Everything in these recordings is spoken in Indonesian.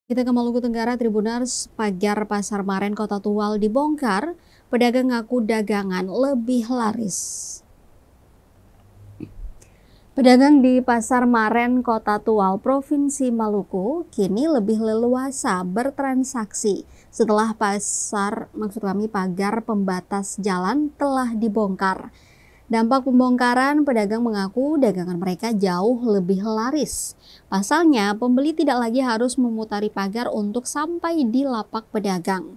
Kita ke Maluku Tenggara, Tribuners, pagar Pasar Maren Kota Tual dibongkar, pedagang ngaku dagangan lebih laris. Pedagang di Pasar Maren Kota Tual, Provinsi Maluku, kini lebih leluasa bertransaksi setelah pagar pembatas jalan telah dibongkar. Dampak pembongkaran, pedagang mengaku dagangan mereka jauh lebih laris. Pasalnya, pembeli tidak lagi harus memutari pagar untuk sampai di lapak pedagang.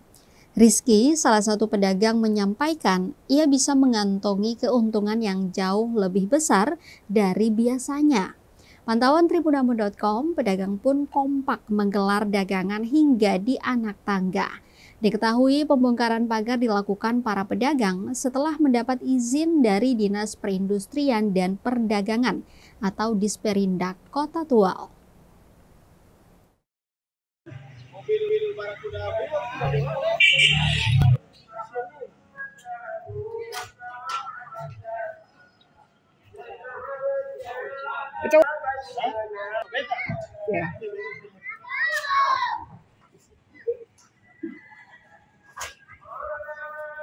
Rizky, salah satu pedagang, menyampaikan ia bisa mengantongi keuntungan yang jauh lebih besar dari biasanya. Pantauan Tribunambon.com, pedagang pun kompak menggelar dagangan hingga di anak tangga. Diketahui pembongkaran pagar dilakukan para pedagang setelah mendapat izin dari Dinas Perindustrian dan Perdagangan atau Disperindak Kota Tual.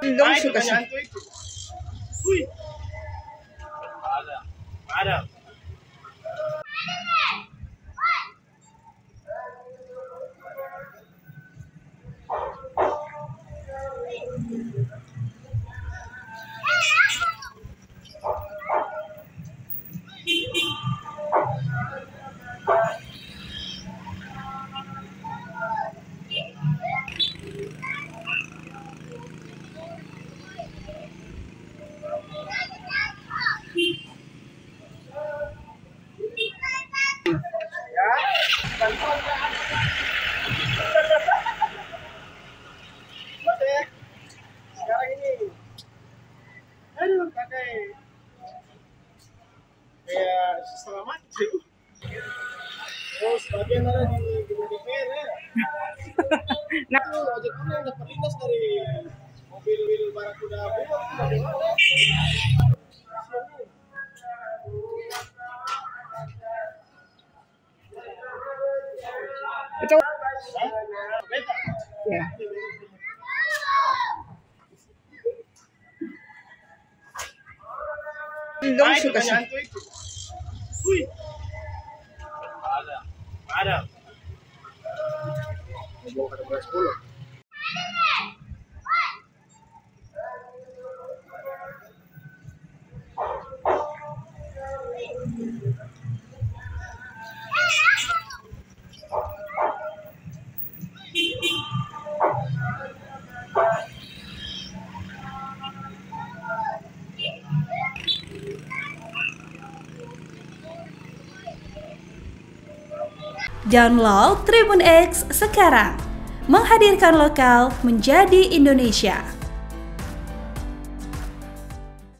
Enggak suka sih. Ada. Sekarang ini, aduh pakai kayak setengah mati. Terus bagian ada di DPR ya. Nah, ojek online dapat lindas dari mobil Barakuda Bebek bagaimana? Itu ya. Enggak suka sih. Ada. Mau ke 10. Download Tribun X sekarang, menghadirkan lokal menjadi Indonesia.